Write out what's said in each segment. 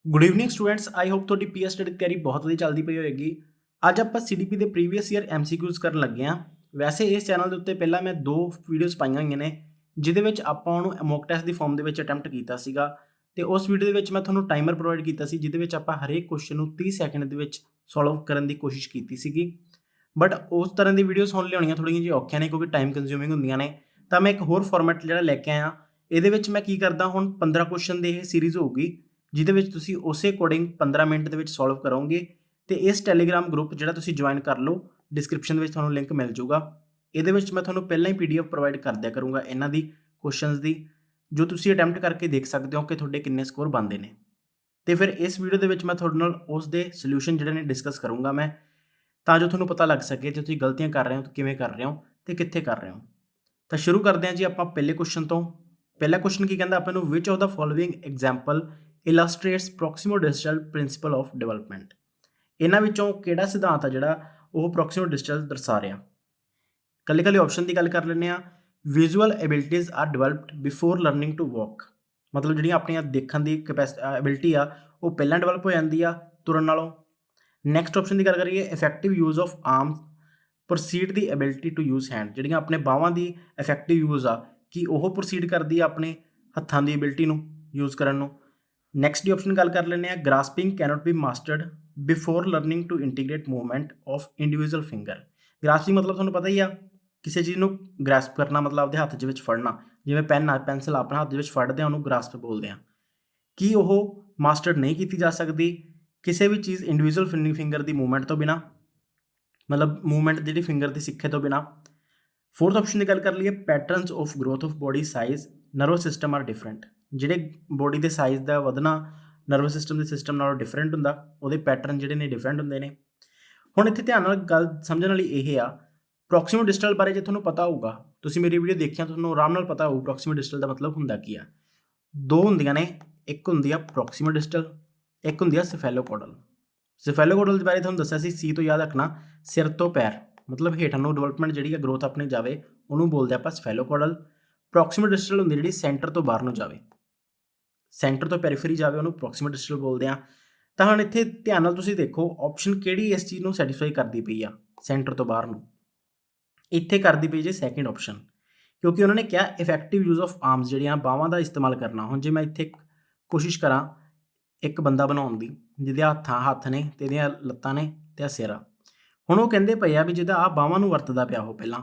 Good evening students. I hope ਤੁਹਾਡੀ PS study ਤਿਆਰੀ ਬਹੁਤ ਵਧੀਆ ਚੱਲਦੀ ਪਈ ਹੋਏਗੀ। ਅੱਜ ਆਪਾਂ ਸੀਡੀਪੀ ਦੇ ਪ੍ਰੀਵੀਅਸ ਈਅਰ ਐਮਸੀਕਿਊਜ਼ ਕਰਨ ਲੱਗੇ ਹਾਂ। ਵੈਸੇ ਇਸ ਚੈਨਲ ਦੇ ਉੱਤੇ ਪਹਿਲਾਂ ਮੈਂ 2 ਵੀਡੀਓਜ਼ ਪਾਈਆਂ ਹੋਈਆਂ ਨੇ, ਜਿਹਦੇ ਵਿੱਚ ਆਪਾਂ ਉਹਨੂੰ ਮੌਕ ਟੈਸਟ ਦੀ ਫਾਰਮ ਦੇ ਵਿੱਚ ਅਟੈਂਪਟ ਕੀਤਾ ਸੀਗਾ ਤੇ ਉਸ ਵੀਡੀਓ ਦੇ ਵਿੱਚ ਮੈਂ ਤੁਹਾਨੂੰ ਟਾਈਮਰ ਪ੍ਰੋਵਾਈਡ ਕੀਤਾ ਸੀ, ਜਿਹਦੇ ਵਿੱਚ ਆਪਾਂ ਹਰੇਕ ਕੁਐਸਚਨ ਨੂੰ 30 ਸੈਕਿੰਡ ਦੇ ਵਿੱਚ ਸੋਲਵ ਕਰਨ ਦੀ ਕੋਸ਼ਿਸ਼ ਕੀਤੀ ਸੀਗੀ। ਬਟ ਉਸ ਤਰ੍ਹਾਂ ਦੀ ਵੀਡੀਓਜ਼ ਹੁਣ ਲਿਆਉਣੀਆਂ ਥੋੜ੍ਹੀਆਂ ਜਿਹੀਆਂ ਔਖੀਆਂ ਨੇ, ਕਿਉਂਕਿ ਟਾਈਮ ਕੰਜ਼ਿਊਮਿੰਗ ਹੁੰਦੀਆਂ ਨੇ। ਤਾਂ ਮੈਂ ਇੱਕ ਹੋਰ ਫਾਰਮੈਟ ਜਿਹੜਾ ਲੈ ਕੇ ਆਇਆ, ਇਹਦੇ ਵਿੱਚ ਮੈਂ ਕੀ ਕਰਦਾ, ਹੁਣ 15 ਕੁਐਸਚਨ ਦੀ ਇਹ ਸੀਰੀਜ਼ ਹੋਊਗੀ, ਜਿਹਦੇ ਵਿੱਚ ਤੁਸੀਂ ਉਸੇ ਅਕੋਰਡਿੰਗ 15 ਮਿੰਟ ਦੇ ਵਿੱਚ ਸੋਲਵ ਕਰੋਗੇ। ਤੇ ਇਸ ਟੈਲੀਗ੍ਰਾਮ ਗਰੁੱਪ ਜਿਹੜਾ ਤੁਸੀਂ ਜੁਆਇਨ ਕਰ ਲਓ, ਡਿਸਕ੍ਰਿਪਸ਼ਨ ਦੇ ਵਿੱਚ ਤੁਹਾਨੂੰ ਲਿੰਕ ਮਿਲ ਜਾਊਗਾ। ਇਹਦੇ ਵਿੱਚ ਮੈਂ ਤੁਹਾਨੂੰ ਪਹਿਲਾਂ ਹੀ ਪੀਡੀਐਫ ਪ੍ਰੋਵਾਈਡ ਕਰ ਦਿਆ ਕਰੂੰਗਾ ਇਹਨਾਂ ਦੀ ਕੁਐਸਚਨਸ ਦੀ, ਜੋ ਤੁਸੀਂ ਅਟੈਂਪਟ ਕਰਕੇ ਦੇਖ ਸਕਦੇ ਹੋ ਕਿ ਤੁਹਾਡੇ ਕਿੰਨੇ ਸਕੋਰ ਬਣਦੇ ਨੇ। ਤੇ ਫਿਰ ਇਸ ਵੀਡੀਓ ਦੇ ਵਿੱਚ ਮੈਂ ਤੁਹਾਡੇ ਨਾਲ ਉਸ ਦੇ ਸੋਲੂਸ਼ਨ ਜਿਹੜੇ ਨੇ ਡਿਸਕਸ ਕਰੂੰਗਾ ਮੈਂ, ਤਾਂ ਜੋ ਤੁਹਾਨੂੰ ਪਤਾ ਲੱਗ ਸਕੇ ਜੇ ਤੁਸੀਂ ਗਲਤੀਆਂ ਕਰ ਰਹੇ ਹੋ ਤਾਂ ਕਿਵੇਂ ਕਰ ਰਹੇ ਹੋ ਤੇ ਕਿੱਥੇ ਕਰ ਰਹੇ ਹੋ। ਤਾਂ ਸ਼ੁਰੂ ਕਰਦੇ ਹਾਂ ਜੀ ਆਪਾਂ ਪਹਿਲੇ ਕੁਐਸਚਨ ਤੋਂ। ਪਹਿਲਾ ਕੁਐਸਚਨ ਕੀ ਕਹਿੰਦਾ ਆਪਾਂ ਨੂੰ, which of the following example illustrates proximodistal principle of development. ਇਹਨਾਂ ਵਿੱਚੋਂ ਕਿਹੜਾ ਸਿਧਾਂਤ ਆ ਜਿਹੜਾ ਉਹ ਪ੍ਰੋਕਸੀਮੋ ਡਿਸਟਲ ਦਰਸਾ ਰਿਹਾ। ਕੱਲੇ ਕੱਲੇ ਆਪਸ਼ਨ ਦੀ ਗੱਲ ਕਰ ਲੈਂਦੇ ਆ। Visual abilities are developed before learning to walk, ਮਤਲਬ ਜਿਹੜੀਆਂ ਆਪਣੀਆਂ ਦੇਖਣ ਦੀ ਐਬਿਲਿਟੀ ਆ ਉਹ ਪਹਿਲਾਂ ਡਿਵੈਲਪ ਹੋ ਜਾਂਦੀ ਆ ਤੁਰਨ ਨਾਲੋਂ। ਨੈਕਸਟ ਆਪਸ਼ਨ ਦੀ ਗੱਲ ਕਰੀਏ, effective use of arms proceed the ability to use hand, ਜਿਹੜੀਆਂ ਆਪਣੇ ਬਾਹਾਂ ਦੀ ਇਫੈਕਟਿਵ ਯੂਜ਼ ਆ ਕਿ ਉਹ ਪ੍ਰੋਸੀਡ ਕਰਦੀ ਆ ਆਪਣੇ ਹੱਥਾਂ ਦੀ ਐਬਿਲਿਟੀ ਨੂੰ ਯੂਜ਼ ਕਰਨ ਨੂੰ। ਨੈਕਸਟ ਦੀ ਆਪਸ਼ਨ ਗੱਲ ਕਰ ਲੈਂਦੇ ਆ, grasping cannot be mastered before learning to integrate movement of individual finger. Grasping ਮਤਲਬ ਤੁਹਾਨੂੰ ਪਤਾ ਹੀ ਆ, ਕਿਸੇ ਚੀਜ਼ ਨੂੰ ਗ੍ਰੈਸਪ ਕਰਨਾ, ਮਤਲਬ ਆਪਦੇ ਹੱਥ ਦੇ ਵਿੱਚ ਫੜਨਾ। ਜਿਵੇਂ ਪੈਨ ਆ, ਪੈਨਸਿਲ ਆਪਣਾ ਹੱਥ ਦੇ ਵਿੱਚ ਫੜਦੇ ਆ, ਉਹਨੂੰ ਗ੍ਰਾਸਪ ਬੋਲਦੇ ਆ। ਕੀ ਉਹ ਮਾਸਟਰਡ ਨਹੀਂ ਕੀਤੀ ਜਾ ਸਕਦੀ ਕਿਸੇ ਵੀ ਚੀਜ਼ ਇੰਡੀਵਿਜੂਅਲ ਫਿੰਗਰ ਦੀ ਮੂਵਮੈਂਟ ਤੋਂ ਬਿਨਾ, ਮਤਲਬ ਮੂਵਮੈਂਟ ਜਿਹੜੀ ਫਿੰਗਰ ਦੀ ਸਿੱਖੇ ਤੋਂ ਬਿਨਾ। ਫੋਰਥ ਆਪਸ਼ਨ ਦੀ ਗੱਲ ਕਰ ਲਈਏ, patterns of growth of body size nervous system are different, ਜਿਹੜੇ ਬੋਡੀ ਦੇ ਸਾਈਜ਼ ਦਾ ਵਧਣਾ ਨਰਵਸ ਸਿਸਟਮ ਦੇ ਸਿਸਟਮ ਨਾਲੋਂ ਡਿਫਰੈਂਟ ਹੁੰਦਾ, ਉਹਦੇ ਪੈਟਰਨ ਜਿਹੜੇ ਨੇ ਡਿਫਰੈਂਟ ਹੁੰਦੇ ਨੇ। ਹੁਣ ਇੱਥੇ ਧਿਆਨ ਨਾਲ ਗੱਲ ਸਮਝਣ ਵਾਲੀ ਇਹ ਆ, ਪ੍ਰੋਕਸੀਮੋ ਡਿਸਟਲ ਬਾਰੇ ਜੇ ਤੁਹਾਨੂੰ ਪਤਾ ਹੋਊਗਾ, ਤੁਸੀਂ ਮੇਰੀ ਵੀਡੀਓ ਦੇਖਿਆ, ਤੁਹਾਨੂੰ ਆਰਾਮ ਨਾਲ ਪਤਾ ਹੋਊ ਪ੍ਰੋਕਸੀਮੋ ਡਿਸਟਲ ਦਾ ਮਤਲਬ ਹੁੰਦਾ ਕੀ ਆ। ਦੋ ਹੁੰਦੀਆਂ ਨੇ, ਇੱਕ ਹੁੰਦੀ ਆ ਪ੍ਰੋਕਸੀਮੋ ਡਿਸਟਲ, ਇੱਕ ਹੁੰਦੀ ਆ ਸਫੈਲੋਕੋਡਲ। ਸਫੈਲੋਕੋਡਲ ਦੇ ਬਾਰੇ ਤੁਹਾਨੂੰ ਦੱਸਿਆ ਸੀ, ਸੀ ਤੋਂ ਯਾਦ ਰੱਖਣਾ, ਸਿਰ ਤੋਂ ਪੈਰ, ਮਤਲਬ ਹੇਠਾਂ ਨੂੰ ਡਿਵੈਲਪਮੈਂਟ ਜਿਹੜੀ ਆ ਗਰੋਥ ਆਪਣੀ ਜਾਵੇ, ਉਹਨੂੰ ਬੋਲਦੇ ਆਪਾਂ ਸਫੈਲੋਕੋਡਲ। ਪ੍ਰੋਕਸੀਮੋ ਡਿਸਟਲ ਹੁੰਦੀ ਜਿਹੜੀ ਸੈਂਟਰ ਤੋਂ ਬਾਹਰ ਨੂੰ ਜਾਵੇ, ਸੈਂਟਰ ਤੋਂ ਪੈਰੀਫਰੀ ਜਾਵੇ, ਉਹਨੂੰ ਪ੍ਰੋਕਸੀਮੋ ਡਿਸਟਲ ਬੋਲਦੇ ਆ। ਤਾਂ ਹੁਣ ਇੱਥੇ ਧਿਆਨ ਨਾਲ ਤੁਸੀਂ ਦੇਖੋ ਆਪਸ਼ਨ ਕਿਹੜੀ ਇਸ ਚੀਜ਼ ਨੂੰ ਸੈਟੀਸਫਾਈ ਕਰਦੀ ਪਈ ਆ, ਸੈਂਟਰ ਤੋਂ ਬਾਹਰ ਨੂੰ। ਇੱਥੇ ਕਰਦੀ ਪਈ ਜੇ ਸੈਕਿੰਡ ਆਪਸ਼ਨ, ਕਿਉਂਕਿ ਉਹਨਾਂ ਨੇ ਕਿਹਾ ਇਫੈਕਟਿਵ ਯੂਜ਼ ਆਫ ਆਰਮਸ, ਜਿਹੜੀਆਂ ਬਾਹਾਂ ਦਾ ਇਸਤੇਮਾਲ ਕਰਨਾ। ਹੁਣ ਜੇ ਮੈਂ ਇੱਥੇ ਕੋਸ਼ਿਸ਼ ਕਰਾਂ ਇੱਕ ਬੰਦਾ ਬਣਾਉਣ ਦੀ, ਜਿਹਦੇ ਹੱਥ ਨੇ ਤੇ ਇਹਦੀਆਂ ਲੱਤਾਂ ਨੇ ਤੇ ਆ ਸਿਰ ਆ। ਹੁਣ ਉਹ ਕਹਿੰਦੇ ਪਏ ਆ ਵੀ ਜਿਹਦਾ ਆ ਬਾਹਾਂ ਨੂੰ ਵਰਤਦਾ ਪਿਆ ਉਹ ਪਹਿਲਾਂ,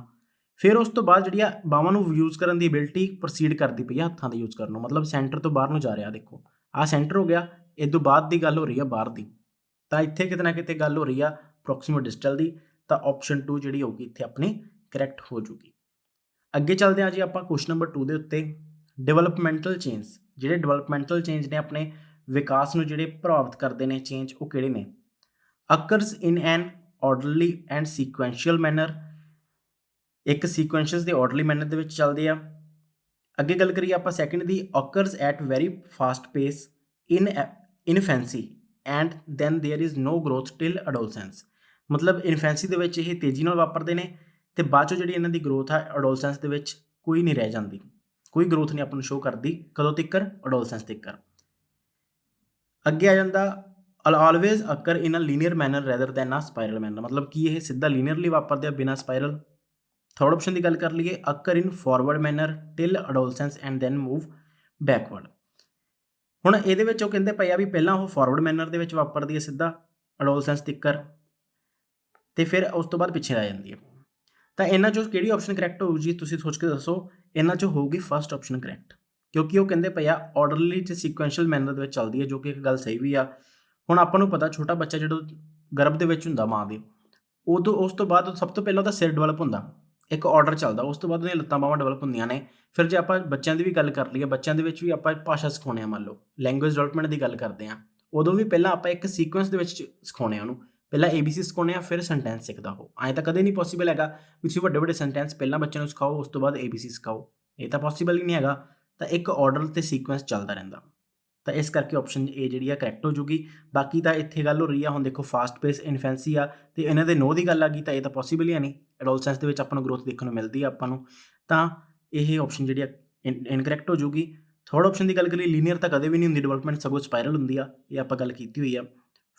ਫਿਰ ਉਸ ਤੋਂ ਬਾਅਦ ਜਿਹੜੀ ਆ ਬਾਹਾਂ ਨੂੰ ਯੂਜ਼ ਕਰਨ ਦੀ ਐਬਿਲਿਟੀ ਪ੍ਰੋਸੀਡ ਕਰਦੀ ਪਈ ਆ ਹੱਥਾਂ ਦੇ ਯੂਜ਼ ਕਰਨ ਨੂੰ, ਮਤਲਬ ਸੈਂਟਰ ਤੋਂ ਬਾਹਰ ਨੂੰ ਜਾ ਰਿਹਾ। ਦੇਖੋ ਆਹ ਸੈਂਟਰ ਹੋ ਗਿਆ, ਇਹ ਤੋਂ ਬਾਅਦ ਦੀ ਗੱਲ ਹੋ ਰਹੀ ਆ ਬਾਹਰ ਦੀ। ਤਾਂ ਇੱਥੇ ਕਿਤੇ ਨਾ ਕਿਤੇ ਗੱਲ ਹੋ ਰਹੀ ਆ ਪ੍ਰੋਕਸੀਮੋ ਡਿਸਟਲ ਦੀ। ਤਾਂ ਆਪਸ਼ਨ 2 ਜਿਹੜੀ ਹੋਊਗੀ ਇੱਥੇ ਆਪਣੀ ਕਰੈਕਟ ਹੋ ਜੂਗੀ। ਅੱਗੇ ਚੱਲਦੇ ਹਾਂ ਜੀ ਆਪਾਂ ਕੁਐਸਚਨ ਨੰਬਰ 2 ਦੇ ਉੱਤੇ। ਡਿਵੈਲਪਮੈਂਟਲ ਚੇਂਜ, ਜਿਹੜੇ ਡਿਵੈਲਪਮੈਂਟਲ ਚੇਂਜ ਨੇ ਆਪਣੇ ਵਿਕਾਸ ਨੂੰ ਜਿਹੜੇ ਪ੍ਰਭਾਵਿਤ ਕਰਦੇ ਨੇ ਚੇਂਜ, ਉਹ ਕਿਹੜੇ ਨੇ। ਅਕਰਸ ਇਨ ਐਨ ਆਰਡਰਲੀ ਐਂਡ ਸੀਕੁਐਂਸ਼ੀਅਲ ਮੈਨਰ, ਇੱਕ ਸੀਕੁਐਂਸ਼ੀਅਸ ਦੇ ਆਰਡਰਲੀ ਮੈਨਰ ਦੇ ਵਿੱਚ ਚੱਲਦੇ ਆ। ਅੱਗੇ ਗੱਲ ਕਰੀਏ ਆਪਾਂ ਸੈਕਿੰਡ ਦੀ, occurs at very fast pace in infancy and then there is no growth till adolescence, ਮਤਲਬ ਇਨਫੈਂਸੀ ਦੇ ਵਿੱਚ ਇਹ ਤੇਜ਼ੀ ਨਾਲ ਵਾਪਰਦੇ ਨੇ ਤੇ ਬਾਅਦ 'ਚੋਂ ਜਿਹੜੀ ਇਹਨਾਂ ਦੀ ਗਰੋਥ ਆ ਅਡੋਲਸੈਂਸ ਦੇ ਵਿੱਚ ਕੋਈ ਨਹੀਂ ਰਹਿ ਜਾਂਦੀ, ਕੋਈ ਗਰੋਥ ਨਹੀਂ ਆਪਾਂ ਨੂੰ ਸ਼ੋ ਕਰਦੀ। ਕਦੋਂ ਤੱਕ? ਅਡੋਲਸੈਂਸ ਤੱਕ। ਅੱਗੇ ਆ ਜਾਂਦਾ, always occur in a linear manner rather than a spiral manner, ਮਤਲਬ ਕਿ ਇਹ ਸਿੱਧਾ ਲੀਨੀਅਰਲੀ ਵਾਪਰਦੇ ਆ ਬਿਨਾਂ ਸਪਾਇਰਲ। ਥਰਡ ਆਪਸ਼ਨ ਦੀ ਗੱਲ ਕਰ ਲਈਏ, occur in forward manner till adolescence and then move backward. ਹੁਣ ਇਹਦੇ ਵਿੱਚ ਉਹ ਕਹਿੰਦੇ ਪਏ ਆ ਵੀ ਪਹਿਲਾਂ ਉਹ ਫਾਰਵਰਡ ਮੈਨਰ ਦੇ ਵਿੱਚ ਵਾਪਰਦੀ ਹੈ ਸਿੱਧਾ ਅਡੋਲਸੈਂਸ ਤੱਕ, ਤੇ ਫਿਰ ਉਸ ਤੋਂ ਬਾਅਦ ਪਿੱਛੇ ਆ ਜਾਂਦੀ ਹੈ। ਤਾਂ ਇਹਨਾਂ 'ਚੋਂ ਕਿਹੜੀ ਆਪਸ਼ਨ ਕਰੈਕਟ ਹੋਊ ਜੀ, ਤੁਸੀਂ ਸੋਚ ਕੇ ਦੱਸੋ। ਇਹਨਾਂ 'ਚੋਂ ਹੋਊਗੀ ਫਸਟ ਆਪਸ਼ਨ ਕਰੈਕਟ, ਕਿਉਂਕਿ ਉਹ ਕਹਿੰਦੇ ਪਏ ਆ ਆਰਡਰਲੀ ਤੇ ਸੀਕੁਐਂਸ਼ੀਅਲ ਮੈਨਰ ਦੇ ਵਿੱਚ ਚੱਲਦੀ ਹੈ, ਜੋ ਕਿ ਇੱਕ ਗੱਲ ਸਹੀ ਵੀ ਆ। ਹੁਣ ਆਪਾਂ ਨੂੰ ਪਤਾ ਛੋਟਾ ਬੱਚਾ ਜਦੋਂ ਗਰਭ ਦੇ ਵਿੱਚ ਹੁੰਦਾ ਮਾਂ ਦੇ, ਉਦੋਂ ਉਸ ਤੋਂ ਬਾਅਦ ਸਭ ਤੋਂ ਪਹਿਲਾਂ ਉਹਦਾ ਸਿਰ ਡਿਵੈਲਪ ਹੁੰਦਾ, ਇੱਕ ਆਰਡਰ ਚੱਲਦਾ, ਉਸ ਤੋਂ ਬਾਅਦ ਉਹਦੀਆਂ ਲੱਤਾਂ ਬਾਹਾਂ ਡਿਵੈਲਪ ਹੁੰਦੀਆਂ ਨੇ। ਫਿਰ ਜੇ ਆਪਾਂ ਬੱਚਿਆਂ ਦੀ ਵੀ ਗੱਲ ਕਰ ਲਈਏ, ਬੱਚਿਆਂ ਦੇ ਵਿੱਚ ਵੀ ਆਪਾਂ ਭਾਸ਼ਾ ਸਿਖਾਉਂਦੇ ਹਾਂ, ਮੰਨ ਲਓ ਲੈਂਗੁਏਜ ਡਿਵੈਲਪਮੈਂਟ ਦੀ ਗੱਲ ਕਰਦੇ ਹਾਂ, ਉਦੋਂ ਵੀ ਪਹਿਲਾਂ ਆਪਾਂ ਇੱਕ ਸੀਕੁਐਂਸ ਦੇ ਵਿੱਚ ਸਿਖਾਉਂਦੇ ਹਾਂ ਉਹਨੂੰ, ਪਹਿਲਾਂ ABC ਸਿਖਾਉਂਦੇ ਹਾਂ, ਫਿਰ ਸੈਂਟੈਂਸ ਸਿੱਖਦਾ ਉਹ। ਐਂ ਤਾਂ ਕਦੇ ਨਹੀਂ ਪੋਸੀਬਲ ਹੈਗਾ ਵੀ ਤੁਸੀਂ ਵੱਡੇ ਵੱਡੇ ਸੈਂਟੈਂਸ ਪਹਿਲਾਂ ਬੱਚਿਆਂ ਨੂੰ ਸਿਖਾਓ ਉਸ ਤੋਂ ਬਾਅਦ ABC ਸਿਖਾਓ, ਇਹ ਤਾਂ ਪੋਸੀਬਲ ਹੀ ਨਹੀਂ ਹੈਗਾ। ਤਾਂ ਇੱਕ ਆਰਡਰ ਤੇ ਸੀਕੁਐਂਸ ਚੱਲਦਾ ਰਹਿੰਦਾ, ਤਾਂ ਇਸ ਕਰਕੇ ਆਪਸ਼ਨ A ਜਿਹੜੀ ਆ ਕਰੈਕਟ ਹੋ ਜੂਗੀ। ਬਾਕੀ ਤਾਂ ਇੱਥੇ ਗੱਲ ਹੋ ਰਹੀ ਆ, ਹੁਣ ਦੇਖੋ ਫਾਸਟ ਪੇਸ ਇਨਫੈਂਸੀ ਆ ਤੇ ਇਹਨਾਂ ਦੇ ਨੋ ਦੀ ਗੱਲ ਆ ਗਈ, ਤਾਂ ਇਹ ਤਾਂ ਪੋਸੀਬਲ ਹੀ ਨਹੀਂ। ਐਡੋਲਸੈਂਸ ਦੇ ਵਿੱਚ ਆਪਾਂ ਨੂੰ ਗਰੋਥ ਦੇਖਣ ਨੂੰ ਮਿਲਦੀ ਆ ਆਪਾਂ ਨੂੰ, ਤਾਂ ਇਹ ਆਪਸ਼ਨ ਜਿਹੜੀ ਆ ਇਨਕਰੈਕਟ ਹੋ ਜੂਗੀ। ਥਰਡ ਆਪਸ਼ਨ ਦੀ ਗੱਲ ਕਰੀਏ ਲੀਨੀਅਰ ਤਾਂ ਕਦੇ ਵੀ ਨਹੀਂ ਹੁੰਦੀ ਡਿਵੈਲਪਮੈਂਟ, ਸਗੋਂ ਸਪਾਇਰਲ ਹੁੰਦੀ ਆ, ਇਹ ਆਪਾਂ ਗੱਲ ਕੀਤੀ ਹੋਈ ਆ।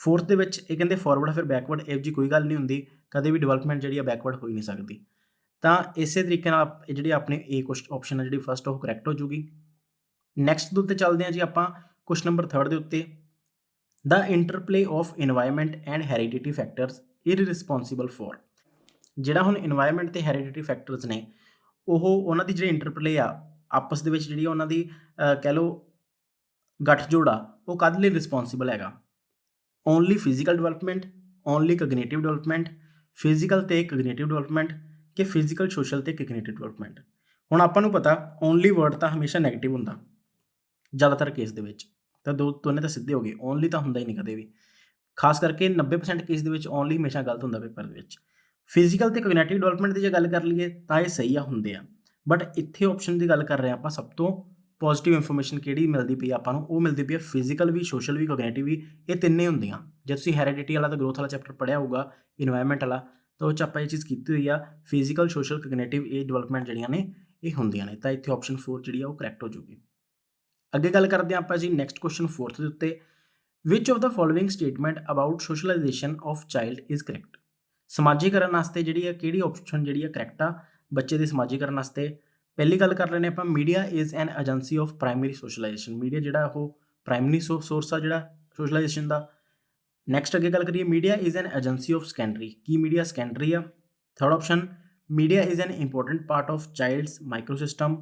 ਫੋਰਥ ਦੇ ਵਿੱਚ ਇਹ ਕਹਿੰਦੇ ਫਾਰਵਰਡ ਫਿਰ ਬੈਕਵਰਡ, ਇਹੋ ਜਿਹੀ ਕੋਈ ਗੱਲ ਨਹੀਂ ਹੁੰਦੀ, ਕਦੇ ਵੀ ਡਿਵੈਲਪਮੈਂਟ ਜਿਹੜੀ ਆ ਬੈਕਵਰਡ ਹੋ ਹੀ ਨਹੀਂ ਸਕਦੀ। ਤਾਂ ਇਸੇ ਤਰੀਕੇ ਨਾਲ ਇਹ ਜਿਹੜੀ ਆਪਣੀ ਏ ਆਪਸ਼ਨ ਹੈ ਜਿਹੜੀ ਫਸਟ ਉਹ ਕਰੈਕਟ ਹੋ ਜੂਗੀ। ਨੈਕਸਟ ਦੇ ਉੱਤੇ ਚੱਲਦੇ ਹਾਂ ਜੀ ਆਪਾਂ ਕੁਐਸਚਨ ਨੰਬਰ 3 ਦੇ ਉੱਤੇ। The interplay of environment and heredity factors irresponsible for. ਜਿਹੜਾ ਹੁਣ ਇਨਵਾਇਰਮੈਂਟ ਤੇ ਹੈਰੀਡਿਟੀ ਫੈਕਟਰਸ ਨੇ ਉਹਨਾਂ ਦੀ ਜਿਹੜੀ ਇੰਟਰਪਲੇ ਆ ਆਪਸ ਦੇ ਵਿੱਚ ਜਿਹੜੀ ਉਹਨਾਂ ਦੀ ਕਹਿ ਲਓ ਗੱਠਜੋੜ ਆ ਉਹ ਕਾਹਦੇ ਲਈ ਰਿਸਪੋਂਸੀਬਲ ਹੈਗਾ। Only physical development, only cognitive development, physical ਤੇ ਕੋਗਨੀਟਿਵ ਡਿਵੈਲਪਮੈਂਟ ਕਿ ਫਿਜ਼ੀਕਲ ਸੋਸ਼ਲ ਤੇ ਕੋਗਨੀਟਿਵ ਡਿਵੈਲਪਮੈਂਟ। ਹੁਣ ਆਪਾਂ ਨੂੰ ਪਤਾ ਓਨਲੀ ਵਰਡ ਤਾਂ ਹਮੇਸ਼ਾ ਨੈਗੇਟਿਵ ਹੁੰਦਾ ਜ਼ਿਆਦਾਤਰ ਕੇਸ ਦੇ ਵਿੱਚ, ਤਾਂ ਦੋਨੇ ਤਾਂ ਸਿੱਧੇ ਹੋ ਗਏ, ਓਨਲੀ ਤਾਂ ਹੁੰਦਾ ਹੀ ਨਹੀਂ ਕਦੇ ਵੀ, ਖਾਸ ਕਰਕੇ 90% ਕੇਸ ਦੇ ਵਿੱਚ ਓਨਲੀ ਹਮੇਸ਼ਾ ਗਲਤ ਹੁੰਦਾ ਪੇਪਰ ਦੇ ਵਿੱਚ। ਫਿਜ਼ੀਕਲ ਤੇ ਕੋਗਨੀਟਿਵ ਡਿਵੈਲਪਮੈਂਟ ਦੀ ਜੇ ਗੱਲ ਕਰ ਲਈਏ ਤਾਂ ਇਹ ਸਹੀ ਆ ਹੁੰਦੇ ਆ, ਬਟ ਇੱਥੇ ਆਪਸ਼ਨ ਦੀ ਗੱਲ ਕਰ ਰਹੇ ਆਪਾਂ ਸਭ ਤੋਂ ਪੋਜ਼ਿਟਿਵ ਇਨਫੋਰਮੇਸ਼ਨ ਕਿਹੜੀ ਮਿਲਦੀ ਪਈ ਆਪਾਂ ਨੂੰ, ਉਹ ਮਿਲਦੀ ਪਈ ਆ ਫਿਜ਼ੀਕਲ ਵੀ, ਸੋਸ਼ਲ ਵੀ, ਕੋਗਨੀਟਿਵ ਵੀ, ਇਹ ਤਿੰਨੇ ਹੁੰਦੀਆਂ। ਜੇ ਤੁਸੀਂ ਹੈਰੀਡਿਟੀ ਵਾਲਾ ਤੇ ਗਰੋਥ ਵਾਲਾ ਚੈਪਟਰ ਪੜ੍ਹਿਆ ਹੋਊਗਾ ਇਨਵਾਇਰਮੈਂਟ ਵਾਲਾ, ਤਾਂ ਉਹ 'ਚ ਆਪਾਂ ਇਹ ਚੀਜ਼ ਕੀਤੀ ਹੋਈ ਆ, ਫਿਜ਼ੀਕਲ, ਸੋਸ਼ਲ, ਕੋਗਨੀਟਿਵ ਇਹ ਡਿਵੈਲਪਮੈਂਟ ਜਿਹੜੀਆਂ ਨੇ ਇਹ ਹੁੰਦੀਆਂ ਨੇ। ਤਾਂ ਇੱਥੇ ਆਪਸ਼ਨ 4 ਜਿਹੜੀ ਆ ਉਹ ਕਰੈਕਟ ਹੋ ਜੂਗੀ। ਅੱਗੇ ਗੱਲ ਕਰਦੇ ਹਾਂ ਆਪਾਂ ਜੀ ਨੈਕਸਟ ਕੁਐਸਚਨ 4th ਦੇ ਉੱਤੇ। Which of the following statement about socialization of child is correct. ਸਮਾਜੀਕਰਨ ਵਾਸਤੇ ਜਿਹੜੀ ਆ ਕਿਹੜੀ ਆਪਸ਼ਨ ਜਿਹੜੀ ਆ ਕਰੈਕਟ ਆ ਬੱਚੇ ਦੇ ਸਮਾਜੀਕਰਨ ਵਾਸਤੇ। ਪਹਿਲੀ ਗੱਲ ਕਰ ਲੈਂਦੇ ਆਪਾਂ, media is an agency of primary socialisation. Media ਜਿਹੜਾ ਉਹ ਪ੍ਰਾਇਮਰੀ ਸੋਰਸ ਆ ਜਿਹੜਾ ਸੋਸ਼ਲਾਈਜੇਸ਼ਨ ਦਾ। ਨੈਕਸਟ ਅੱਗੇ ਗੱਲ ਕਰੀਏ, media is an agency of secondary. ਕੀ ਮੀਡੀਆ ਸੈਕੰਡਰੀ ਆ? Third option, media is an important part of child's microsystem.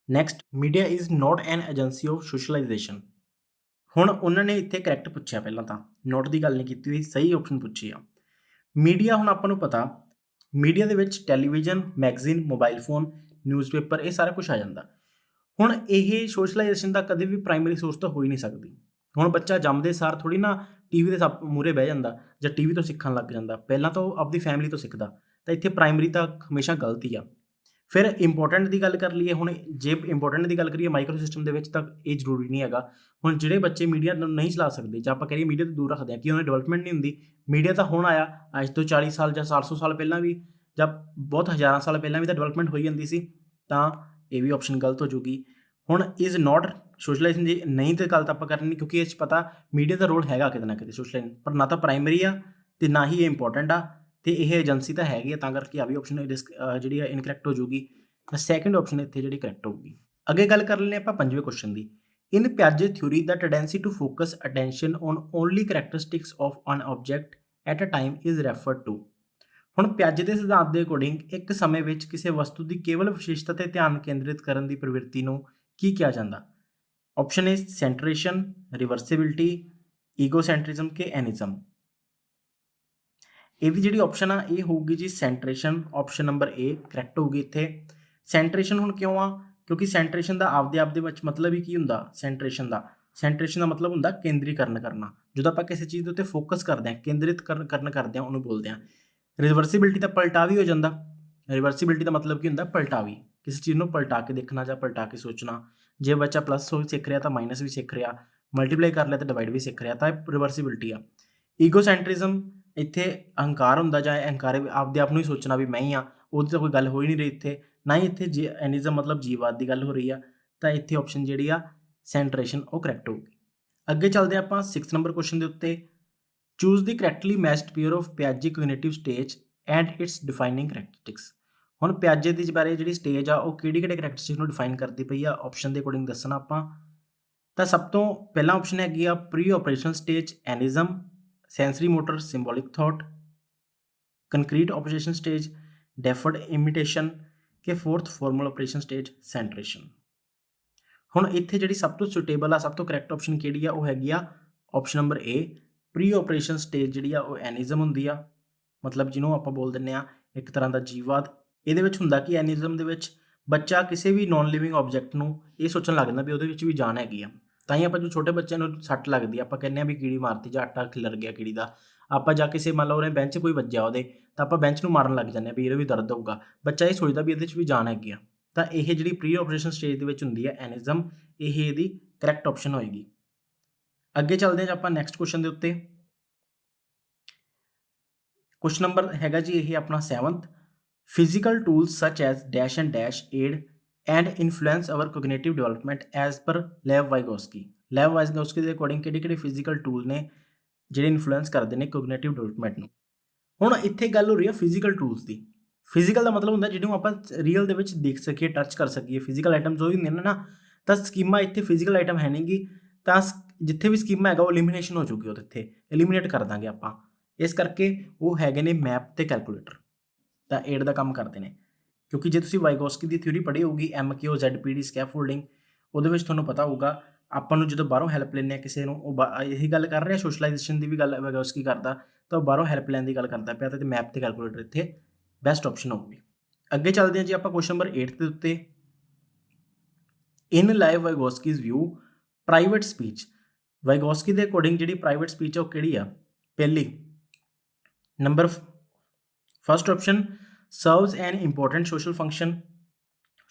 Next, media is not an agency of socialization. ਹੁਣ ਉਹਨਾਂ ਨੇ ਇੱਥੇ ਕਰੈਕਟ ਪੁੱਛਿਆ, ਪਹਿਲਾਂ ਤਾਂ ਨੋਟ ਦੀ ਗੱਲ ਨਹੀਂ ਕੀਤੀ ਹੋਈ, ਸਹੀ ਆਪਸ਼ਨ ਪੁੱਛੀ ਆ। ਮੀਡੀਆ ਹੁਣ ਆਪਾਂ ਨੂੰ ਪਤਾ ਮੀਡੀਆ ਦੇ ਵਿੱਚ television, magazine, mobile phone, newspaper ਇਹ ਸਾਰਾ ਕੁਝ ਆ ਜਾਂਦਾ। ਹੁਣ ਇਹ ਸੋਸ਼ਲਾਈਜੇਸ਼ਨ ਦਾ ਕਦੇ ਵੀ ਪ੍ਰਾਇਮਰੀ ਸੋਰਸ ਤਾਂ ਹੋ ਹੀ ਨਹੀਂ ਸਕਦੀ। ਹੁਣ ਬੱਚਾ ਜੰਮਦੇ ਸਾਰ ਥੋੜੀ ਨਾ ਟੀਵੀ ਦੇ ਸਭ ਮੂਹਰੇ ਬਹਿ ਜਾਂਦਾ ਜਾਂ ਟੀਵੀ ਤੋਂ ਸਿੱਖਣ ਲੱਗ ਜਾਂਦਾ, ਪਹਿਲਾਂ ਤਾਂ ਉਹ ਆਪਦੀ ਫੈਮਿਲੀ ਤੋਂ ਸਿੱਖਦਾ। ਤਾਂ ਇੱਥੇ ਪ੍ਰਾਇਮਰੀ ਤਾਂ ਹਮੇਸ਼ਾ ਗਲਤ ਹੀ ਆ। ਫਿਰ ਇੰਪੋਰਟੈਂਟ ਦੀ ਗੱਲ ਕਰ ਲਈਏ, ਹੁਣ ਜੇ ਇੰਪੋਰਟੈਂਟ ਦੀ ਗੱਲ ਕਰੀਏ ਮਾਈਕਰੋ ਸਿਸਟਮ ਦੇ ਵਿੱਚ ਤਾਂ ਇਹ ਜ਼ਰੂਰੀ ਨਹੀਂ ਹੈਗਾ। ਹੁਣ ਜਿਹੜੇ ਬੱਚੇ ਮੀਡੀਆ ਨੂੰ ਨਹੀਂ ਚਲਾ ਸਕਦੇ ਜਾਂ ਆਪਾਂ ਕਹੀਏ ਮੀਡੀਆ ਤੋਂ ਦੂਰ ਰੱਖਦੇ ਹਾਂ ਕਿ ਉਹਨਾਂ ਦੀ ਡਿਵੈਲਪਮੈਂਟ ਨਹੀਂ ਹੁੰਦੀ, ਮੀਡੀਆ ਤਾਂ ਹੁਣ ਆਇਆ, ਅੱਜ ਤੋਂ 40 ਸਾਲ ਜਾਂ 700 ਸਾਲ ਪਹਿਲਾਂ ਵੀ ਜਾਂ ਬਹੁਤ ਹਜ਼ਾਰਾਂ ਸਾਲ ਪਹਿਲਾਂ ਵੀ ਤਾਂ ਡਿਵੈਲਪਮੈਂਟ ਹੋਈ ਜਾਂਦੀ ਸੀ। ਤਾਂ ਇਹ ਵੀ ਆਪਸ਼ਨ ਗਲਤ ਹੋ ਜੂਗੀ। ਹੁਣ ਇਜ਼ ਨੋਟ ਸੋਸ਼ਲਾਈਜੇਸ਼ਨ ਜੀ ਨਹੀਂ ਤਾਂ ਗੱਲ ਤਾਂ ਆਪਾਂ ਕਰਨੀ, ਕਿਉਂਕਿ ਇਸ 'ਚ ਪਤਾ ਮੀਡੀਆ ਦਾ ਰੋਲ ਹੈਗਾ ਕਿਤੇ ਨਾ ਕਿਤੇ ਸੋਸ਼ਲਾਈਜੇਸ਼ਨ, ਪਰ ਨਾ ਤਾਂ ਪ੍ਰਾਇਮਰੀ ਆ ਅਤੇ ਨਾ ਹੀ ਇਹ ਇੰਪੋਰਟੈਂਟ ਆ, ਅਤੇ ਇਹ ਏਜੰਸੀ ਤਾਂ ਹੈਗੀ ਆ, ਤਾਂ ਕਰਕੇ ਆ ਵੀ ਆਪਸ਼ਨ ਜਿਹੜੀ ਆ ਇਨਕਰੈਕਟ ਹੋ ਜੂਗੀ। ਤਾਂ ਸੈਕਿੰਡ ਆਪਸ਼ਨ ਇੱਥੇ ਜਿਹੜੀ ਕਰੈਕਟ ਹੋਊਗੀ। ਅੱਗੇ ਗੱਲ ਕਰ ਲੈਂਦੇ ਆਪਾਂ 5ਵੇਂ ਕੁਐਸਚਨ ਦੀ। ਇਨ ਪਿਆਜੇ ਥਿਊਰੀ ਦਾ tendency to focus attention on only characteristics of an object at a time is referred to. ਹੁਣ ਪਿਆਜੇ ਦੇ ਸਿਧਾਂਤ ਦੇ ਅਕੋਰਡਿੰਗ ਇੱਕ ਸਮੇਂ ਵਿੱਚ ਕਿਸੇ ਵਸਤੂ ਦੀ ਕੇਵਲ ਵਿਸ਼ੇਸ਼ਤਾ 'ਤੇ ਧਿਆਨ ਕੇਂਦਰਿਤ ਕਰਨ ਦੀ ਪ੍ਰਵਿਰਤੀ ਨੂੰ ਕੀ ਕਿਹਾ ਜਾਂਦਾ? ਆਪਸ਼ਨ ਏ ਸੈਂਟਰੇਸ਼ਨ, ਰਿਵਰਸਿਬਿਲਿਟੀ, ਈਗੋਸੈਂਟਰਿਜ਼ਮ ਕਿ ਐਨਿਜ਼ਮ। ਇਹਦੀ ਜਿਹੜੀ ਆਪਸ਼ਨ ਆ ਇਹ ਹੋਊਗੀ ਜੀ ਸੈਂਟਰੇਸ਼ਨ। ਆਪਸ਼ਨ ਨੰਬਰ ਏ ਕਰੈਕਟ ਹੋਊਗੀ ਇੱਥੇ। ਸੈਂਟਰੇਸ਼ਨ ਹੁਣ ਕਿਉਂ ਆ? ਕਿਉਂਕਿ ਸੈਂਟਰੇਸ਼ਨ ਦਾ ਆਪਦੇ ਆਪ ਦੇ ਵਿੱਚ ਮਤਲਬ ਹੀ ਕੀ ਹੁੰਦਾ? ਸੈਂਟਰੇਸ਼ਨ ਦਾ ਮਤਲਬ ਹੁੰਦਾ ਕੇਂਦਰੀਕਰਨ ਕਰਨਾ। ਜਦੋਂ ਆਪਾਂ ਕਿਸੇ ਚੀਜ਼ ਦੇ ਉੱਤੇ ਫੋਕਸ ਕਰਦੇ ਹਾਂ, ਕੇਂਦਰਿਤ ਕਰਨ ਕਰਦੇ ਹਾਂ, ਉਹਨੂੰ ਬੋਲਦੇ ਹਾਂ। ਰਿਵਰਸਿਬਿਲਿਟੀ ਦਾ ਪਲਟਾ ਵੀ ਹੋ ਜਾਂਦਾ। ਰਿਵਰਸਿਬਿਲਿਟੀ ਦਾ ਮਤਲਬ ਕੀ ਹੁੰਦਾ? ਪਲਟਾ ਵੀ, ਕਿਸੇ ਚੀਜ਼ ਨੂੰ ਪਲਟਾ ਕੇ ਦੇਖਣਾ ਜਾਂ ਪਲਟਾ ਕੇ ਸੋਚਣਾ। ਜੇ ਬੱਚਾ ਪਲੱਸ ਸਿੱਖ ਰਿਹਾ ਤਾਂ ਮਾਈਨਸ ਵੀ ਸਿੱਖ ਰਿਹਾ, ਮਲਟੀਪਲਾਈ ਕਰ ਲਿਆ ਤਾਂ ਡਿਵਾਈਡ ਵੀ ਸਿੱਖ ਰਿਹਾ, ਤਾਂ ਇਹ ਰਿਵਰਸਿਬਿਲਿਟੀ ਆ। ਈਗੋਸੈਂਟਰਿਜ਼ਮ ਇੱਥੇ ਅਹੰਕਾਰ ਹੁੰਦਾ, ਜਾਂ ਅਹੰਕਾਰ ਆਪਦੇ ਆਪ ਨੂੰ ਹੀ ਸੋਚਣਾ ਵੀ ਮੈਂ ਹੀ ਹਾਂ, ਉਹਦੀ ਤਾਂ ਕੋਈ ਗੱਲ ਹੋ ਹੀ ਨਹੀਂ ਰਹੀ ਇੱਥੇ। ਨਾ ਹੀ ਇੱਥੇ ਐਨਿਜ਼ਮ ਮਤਲਬ ਜੀਵਵਾਦ ਦੀ ਗੱਲ ਹੋ ਰਹੀ ਆ। ਤਾਂ ਇੱਥੇ ਆਪਸ਼ਨ ਜਿਹੜੀ ਆ ਸੈਂਟਰੇਸ਼ਨ ਉਹ ਕਰੈਕਟ ਹੋਊਗੀ। ਅੱਗੇ ਚੱਲਦੇ ਆਪਾਂ 6 ਨੰਬਰ ਕੁਐਸਚਨ ਦੇ ਉੱਤੇ। Choose the correctly matched pair of ਪਿਆਜੇ cognitive stage and its defining characteristics. ਹੁਣ ਪਿਆਜੇ ਦੀ ਬਾਰੇ ਜਿਹੜੀ ਸਟੇਜ ਆ ਉਹ ਕਿਹੜੀ ਕਰੈਕਟਰਿਸਟਿਕ ਨੂੰ ਡਿਫਾਈਨ ਕਰਦੀ ਪਈ ਆ, ਆਪਸ਼ਨ ਦੇ ਅਕੋਰਡਿੰਗ ਦੱਸਣਾ ਆਪਾਂ। ਤਾਂ ਸਭ ਤੋਂ ਪਹਿਲਾਂ ਆਪਸ਼ਨ ਹੈਗੀ ਆ pre operational stage animism, sensory motor symbolic thought, concrete operation stage deferred imitation ਕਿ fourth formal operation stage centration. ਹੁਣ ਇੱਥੇ ਜਿਹੜੀ ਸਭ ਤੋਂ ਸੁਟੇਬਲ ਆ, ਸਭ ਤੋਂ ਕਰੈਕਟ ਆਪਸ਼ਨ ਕਿਹੜੀ ਆ? ਉਹ ਹੈਗੀ ਆ ਆਪਸ਼ਨ ਨੰਬਰ ਏ ਪ੍ਰੀ ਆਪਰੇਸ਼ਨ ਸਟੇਜ ਜਿਹੜੀ ਆ ਉਹ ਐਨਿਜ਼ਮ ਹੁੰਦੀ ਆ, ਮਤਲਬ ਜਿਹਨੂੰ ਆਪਾਂ ਬੋਲ ਦਿੰਦੇ ਆ ਇੱਕ ਤਰ੍ਹਾਂ ਦਾ ਜੀਵਵਾਦ। ਇਹਦੇ ਵਿੱਚ ਹੁੰਦਾ ਕਿ ਐਨਿਜ਼ਮ ਦੇ ਵਿੱਚ ਬੱਚਾ ਕਿਸੇ ਵੀ ਨੋਨ ਲਿਵਿੰਗ ਆਬਜੈਕਟ ਨੂੰ ਇਹ ਸੋਚਣ ਲੱਗ ਜਾਂਦਾ ਵੀ ਉਹਦੇ ਵਿੱਚ ਵੀ ਜਾਨ ਹੈਗੀ ਆ। ਤਾਂ ਹੀ ਆਪਾਂ ਜੋ ਛੋਟੇ ਬੱਚਿਆਂ ਨੂੰ ਸੱਟ ਲੱਗਦੀ ਆਪਾਂ ਕਹਿੰਦੇ ਆ ਵੀ ਕੀੜੀ ਮਾਰਤੀ ਜਾਂ ਆਟਾ ਖਿਲਰ ਗਿਆ ਕੀੜੀ ਦਾ, ਆਪਾਂ ਜਾ ਕਿਸੇ ਮੰਨ ਲਓ ਉਹਨੇ ਬੈਂਚ ਕੋਈ ਵੱਜਿਆ ਉਹਦੇ, ਤਾਂ ਆਪਾਂ ਬੈਂਚ ਨੂੰ ਮਾਰਨ ਲੱਗ ਜਾਂਦੇ ਆ ਵੀ ਇਹਦੇ ਵੀ ਦਰਦ ਹੋਊਗਾ। ਬੱਚਾ ਇਹ ਸੋਚਦਾ ਵੀ ਇਹਦੇ 'ਚ ਵੀ ਜਾਨ ਹੈਗੀ ਆ। ਤਾਂ ਇਹ ਜਿਹੜੀ ਪ੍ਰੀ ਆਪਰੇਸ਼ਨ ਸਟੇਜ ਦੇ ਵਿੱਚ ਹੁੰਦੀ ਹੈ ਐਨਿਜ਼ਮ, ਇਹ ਇਹਦੀ ਕਰੈਕਟ ਆਪਸ਼ਨ ਹੋਏਗੀ। ਅੱਗੇ ਚੱਲਦੇ ਹਾਂ ਆਪਾਂ ਨੈਕਸਟ ਕੁਐਸਚਨ ਦੇ ਉੱਤੇ। ਕੁਐਸਚਨ ਨੰਬਰ ਹੈਗਾ ਜੀ ਇਹ ਆਪਣਾ 7th। Physical tools such as dash and dash aid and influence our cognitive development as per Lev ਵਾਈਗੋਸਕੀ। ਲੈਵ ਵਾਈਗੋਸਕੀ ਦੇ ਅਕੋਰਡਿੰਗ ਕਿਹੜੇ ਫਿਜ਼ੀਕਲ ਟੂਲ ਨੇ ਜਿਹੜੇ ਇਨਫਲੂਐਂਸ ਕਰਦੇ ਨੇ ਕੋਗਨੀਟਿਵ ਡਿਵੈਲਪਮੈਂਟ ਨੂੰ। ਹੁਣ ਇੱਥੇ ਗੱਲ ਹੋ ਰਹੀ ਹੈ ਫਿਜ਼ੀਕਲ ਟੂਲਸ ਦੀ। ਫਿਜ਼ੀਕਲ ਦਾ ਮਤਲਬ ਹੁੰਦਾ ਜਿਹਨੂੰ ਆਪਾਂ ਰੀਅਲ ਦੇ ਵਿੱਚ ਦੇਖ ਸਕੀਏ, ਟੱਚ ਕਰ ਸਕੀਏ। ਫਿਜ਼ੀਕਲ ਆਈਟਮਸ ਉਹ ਹੀ ਹੁੰਦੀਆਂ ਨੇ ਨਾ, ਤਾਂ ਸਕੀਮਾ ਇੱਥੇ ਫਿਜ਼ੀਕਲ ਆਈਟਮ ਹੈ ਨਹੀਂ ਗੀ, ਤਾਂ ਜਿੱਥੇ ਵੀ ਸਕੀਮਾ ਹੈਗਾ ਉਹ ਐਲੀਮੀਨੇਸ਼ਨ ਹੋ ਜੂਗੀ, ਉਹਦੇ ਇੱਥੇ ਐਲੀਮੀਨੇਟ ਕਰ ਦਾਂਗੇ ਆਪਾਂ। ਇਸ ਕਰਕੇ ਉਹ ਹੈਗੇ ਨੇ ਮੈਪ ਤੇ ਕੈਲਕੂਲੇਟਰ, ਤਾਂ ਏਡ ਦਾ ਕੰਮ ਕਰਦੇ ਨੇ। ਕਿਉਂਕਿ ਜੇ ਤੁਸੀਂ ਵਾਈਗੋਸਕੀ ਦੀ ਥਿਊਰੀ ਪੜ੍ਹੀ ਹੋਊਗੀ MQ ZPD ਸਕੈਫੋਲਡਿੰਗ, ਉਹਦੇ ਵਿੱਚ ਤੁਹਾਨੂੰ ਪਤਾ ਹੋਊਗਾ ਆਪਾਂ ਨੂੰ ਜਦੋਂ ਬਾਹਰੋਂ ਹੈਲਪ ਲੈਂਦੇ ਹਾਂ ਕਿਸੇ ਨੂੰ, ਉਹ ਇਹੀ ਗੱਲ ਕਰ ਰਿਹਾ, ਸੋਸ਼ਲਾਈਜੇਸ਼ਨ ਦੀ ਵੀ ਗੱਲ ਵਾਈਗੋਸਕੀ ਕਰਦਾ, ਤਾਂ ਉਹ ਬਾਹਰੋਂ ਹੈਲਪ ਲੈਣ ਦੀ ਗੱਲ ਕਰਦਾ ਪਿਆ, ਤਾਂ ਮੈਪ ਤੇ ਕੈਲਕੂਲੇਟਰ ਇੱਥੇ ਬੈਸਟ ਆਪਸ਼ਨ ਹੋਊਗੀ। ਅੱਗੇ ਚੱਲਦੇ ਹਾਂ ਜੀ ਆਪਾਂ ਕੁਐਸਚਨ ਨੰਬਰ 8 ਦੇ ਉੱਤੇ। ਇਨ ਲਾਈਵ ਵਾਈਗੋਸਕੀਜ਼ ਵਿਊ ਪ੍ਰਾਈਵੇਟ ਸਪੀਚ। ਵਾਈਗੋਸਕੀ ਦੇ ਅਕੋਰਡਿੰਗ ਜਿਹੜੀ ਪ੍ਰਾਈਵੇਟ ਸਪੀਚ ਆ ਉਹ ਕਿਹੜੀ ਆ? ਪਹਿਲੀ number first option serves an important social function.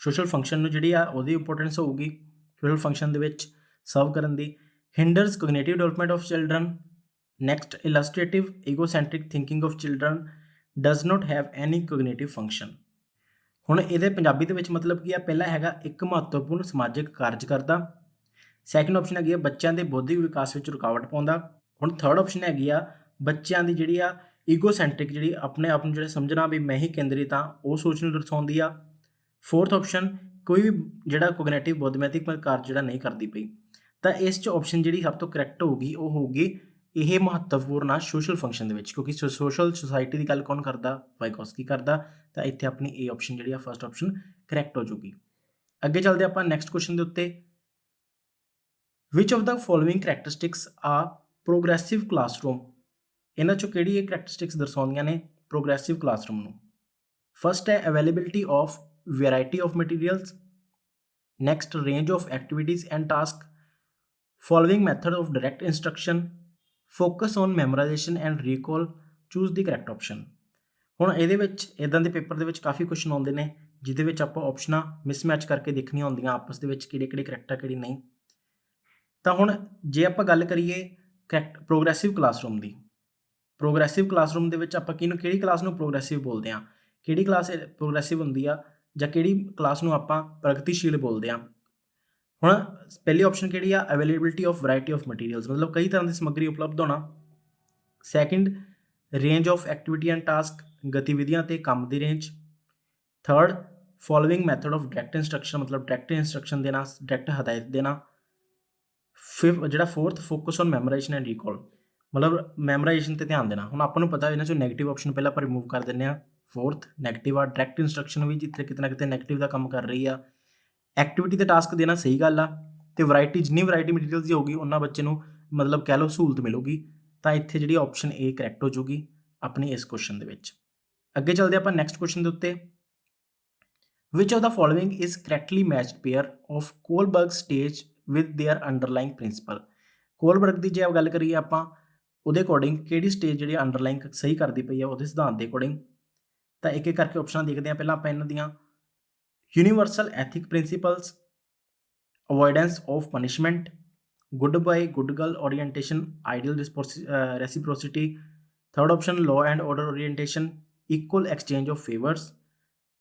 Social function ਨੂੰ ਜਿਹੜੀ ਆ ਉਹਦੀ ਇੰਪੋਰਟੈਂਸ ਹੋਊਗੀ ਸੋਸ਼ਲ ਫੰਕਸ਼ਨ ਦੇ ਵਿੱਚ ਸਰਵ ਕਰਨ ਦੀ। Hinders cognitive development of children. Next illustrative egocentric thinking of children does not have any cognitive function. ਹੁਣ ਇਹਦੇ ਪੰਜਾਬੀ ਦੇ ਵਿੱਚ ਮਤਲਬ ਕੀ ਆ? ਪਹਿਲਾ ਹੈਗਾ ਇੱਕ ਮਹੱਤਵਪੂਰਨ ਸਮਾਜਿਕ ਕਾਰਜ ਕਰਦਾ। ਸੈਕਿੰਡ ਆਪਸ਼ਨ ਹੈਗੀ ਆ ਬੱਚਿਆਂ ਦੇ ਬੌਧਿਕ ਵਿਕਾਸ ਵਿੱਚ ਰੁਕਾਵਟ ਪਾਉਂਦਾ। ਹੁਣ ਥਰਡ ਆਪਸ਼ਨ ਹੈਗੀ ਆ ਬੱਚਿਆਂ ਦੀ ਜਿਹੜੀ ਆ ਈਗੋਸੈਂਟਰਿਕ, ਜਿਹੜੀ ਆਪਣੇ ਆਪ ਨੂੰ ਜਿਹੜੇ ਸਮਝਣਾ ਵੀ ਮੈਂ ਹੀ ਕੇਂਦਰਿਤ ਹਾਂ, ਉਹ ਸੋਚ ਨੂੰ ਦਰਸਾਉਂਦੀ ਆ। ਫੋਰਥ ਆਪਸ਼ਨ ਕੋਈ ਵੀ ਜਿਹੜਾ ਕੋਗਨੀਟਿਵ ਬੁੱਧੀਮੈਤਿਕ ਕਾਰਜ ਜਿਹੜਾ ਨਹੀਂ ਕਰਦੀ ਪਈ। ਤਾਂ ਇਸ 'ਚ ਆਪਸ਼ਨ ਜਿਹੜੀ ਸਭ ਤੋਂ ਕਰੈਕਟ ਹੋਊਗੀ ਉਹ ਹੋਊਗੀ ਇਹ ਮਹੱਤਵਪੂਰਨ ਆ ਸੋਸ਼ਲ ਫੰਕਸ਼ਨ ਦੇ ਵਿੱਚ, ਕਿਉਂਕਿ ਸੋਸ਼ਲ ਸੁਸਾਇਟੀ ਦੀ ਗੱਲ ਕੌਣ ਕਰਦਾ? ਵਾਈਗੋਸਕੀ ਕਰਦਾ। ਤਾਂ ਇੱਥੇ ਆਪਣੀ ਇਹ ਆਪਸ਼ਨ ਜਿਹੜੀ ਆ ਫਸਟ ਆਪਸ਼ਨ ਕਰੈਕਟ ਹੋ ਜੂਗੀ। ਅੱਗੇ ਚੱਲਦੇ ਆਪਾਂ ਨੈਕਸਟ ਕੁਐਸਚਨ ਦੇ ਉੱਤੇ। ਵਿਚ ਆਫ ਦਾ ਫੋਲੋਇੰਗ ਕਰੈਕਟਰਿਸਟਿਕਸ ਆ ਪ੍ਰੋਗਰੈਸਿਵ ਕਲਾਸਰੂਮ। ਇਹਨਾਂ 'ਚੋਂ ਕਿਹੜੀ ਇਹ ਕਰੈਕਟਰਿਸਟਿਕਸ ਦਰਸਾਉਂਦੀਆਂ ਨੇ ਪ੍ਰੋਗਰੈਸਿਵ ਕਲਾਸਰੂਮ ਨੂੰ? ਫਸਟ ਹੈ availability of variety of materials. Next range of activities and task. Following method of direct instruction. Focus on memorization and recall. Choose the correct option. ਹੁਣ ਇਹਦੇ ਵਿੱਚ ਇੱਦਾਂ ਦੇ ਪੇਪਰ ਦੇ ਵਿੱਚ ਕਾਫੀ ਕੁਐਸਚਨ ਆਉਂਦੇ ਨੇ ਜਿਹਦੇ ਵਿੱਚ ਆਪਾਂ ਆਪਸ਼ਨਾਂ ਮਿਸਮੈਚ ਕਰਕੇ ਦੇਖਣੀਆਂ ਹੁੰਦੀਆਂ ਆਪਸ ਦੇ ਵਿੱਚ, ਕਿਹੜੇ ਕਰੈਕਟ ਆ ਕਿਹੜੀ ਨਹੀਂ। ਤਾਂ ਹੁਣ ਜੇ ਆਪਾਂ ਗੱਲ ਕਰੀਏ ਪ੍ਰੋਗਰੈਸਿਵ ਕਲਾਸਰੂਮ ਦੀ, ਪ੍ਰੋਗਰੈਸਿਵ ਕਲਾਸਰੂਮ ਦੇ ਵਿੱਚ ਆਪਾਂ ਕਿਹੜੀ ਕਲਾਸ ਨੂੰ ਪ੍ਰੋਗਰੈਸਿਵ ਬੋਲਦੇ ਹਾਂ? ਕਿਹੜੀ ਕਲਾਸ ਪ੍ਰੋਗਰੈਸਿਵ ਹੁੰਦੀ ਆ, ਜਾਂ ਕਿਹੜੀ ਕਲਾਸ ਨੂੰ ਆਪਾਂ ਪ੍ਰਗਤੀਸ਼ੀਲ ਬੋਲਦੇ ਹਾਂ? ਹੁਣ ਪਹਿਲੀ ਆਪਸ਼ਨ ਕਿਹੜੀ ਆ? Availability of variety of materials, ਮਤਲਬ ਕਈ ਤਰ੍ਹਾਂ ਦੀ ਸਮੱਗਰੀ ਉਪਲਬਧ ਹੋਣਾ। Second range of activity and task, ਗਤੀਵਿਧੀਆਂ ਤੇ ਕੰਮ ਦੀ range. Third following method of direct instruction, ਮਤਲਬ ਡਾਇਰੈਕਟ ਇੰਸਟਰਕਸ਼ਨ ਦੇਣਾ, ਡਾਇਰੈਕਟ ਹਦਾਇਤ ਦੇਣਾ। ਜਿਹੜਾ fourth focus on memorization and recall, ਮਤਲਬ ਮੈਮੋਰਾਈਜੇਸ਼ਨ ਤੇ ਧਿਆਨ ਦੇਣਾ। ਹੁਣ ਆਪਾਂ ਨੂੰ ਪਤਾ ਇਹਨਾਂ 'ਚੋਂ ਨੈਗੇਟਿਵ ਆਪਸ਼ਨ ਪਹਿਲਾਂ ਆਪਾਂ ਰਿਮੂਵ ਕਰ ਦਿੰਦੇ ਹਾਂ। ਫੋਰਥ ਨੈਗੇਟਿਵ ਆ, ਡਾਇਰੈਕਟ ਇੰਸਟਰਕਸ਼ਨ ਵੀ ਜਿੱਥੇ ਕਿਤੇ ਨਾ ਕਿਤੇ ਨੈਗੇਟਿਵ ਦਾ ਕੰਮ ਕਰ ਰਹੀ ਆ। ਐਕਟੀਵਿਟੀ ਤੇ ਟਾਸਕ ਦੇਣਾ ਸਹੀ ਗੱਲ ਆ, ਤੇ ਵੈਰਾਈਟੀ ਜਿੰਨੀ ਵੈਰਾਈਟੀ ਮਟੀਰੀਅਲਸ ਦੀ ਹੋਊਗੀ ਉਹਨਾਂ ਬੱਚੇ ਨੂੰ ਮਤਲਬ ਕਹਿ ਲਓ ਸਹੂਲਤ ਮਿਲੂਗੀ। ਤਾਂ ਇੱਥੇ ਜਿਹੜੀ ਆਪਸ਼ਨ A ਕਰੈਕਟ ਹੋ ਜੂਗੀ ਆਪਣੀ ਇਸ ਕੁਐਸਚਨ ਦੇ ਵਿੱਚ। ਅੱਗੇ ਚੱਲਦੇ ਆਪਾਂ ਨੈਕਸਟ ਕੁਐਸਚਨ ਦੇ ਉੱਤੇ। Which of the following is correctly matched pair of Kohlberg stage with their underlying principle. Kohlberg ਦੀ ਜੇ ਗੱਲ ਕਰੀਏ ਆਪਾਂ, ਉਹਦੇ ਅਕੋਰਡਿੰਗ ਕਿਹੜੀ ਸਟੇਜ ਜਿਹੜੀ ਅੰਡਰਲਾਈਂਗ ਸਹੀ ਕਰਦੀ ਪਈ ਆ ਉਹਦੇ ਸਿਧਾਂਤ ਦੇ ਅਕੋਰਡਿੰਗ। ਤਾਂ ਇੱਕ ਇੱਕ ਕਰਕੇ ਆਪਸ਼ਨਾਂ ਦੇਖਦੇ ਹਾਂ ਪਹਿਲਾਂ ਆਪਾਂ ਇਹਨਾਂ ਦੀਆਂ। Universal ethic principles, avoidance of punishment, good boy good girl orientation, ideal reciprocity. Third option law and order orientation, equal exchange of favours,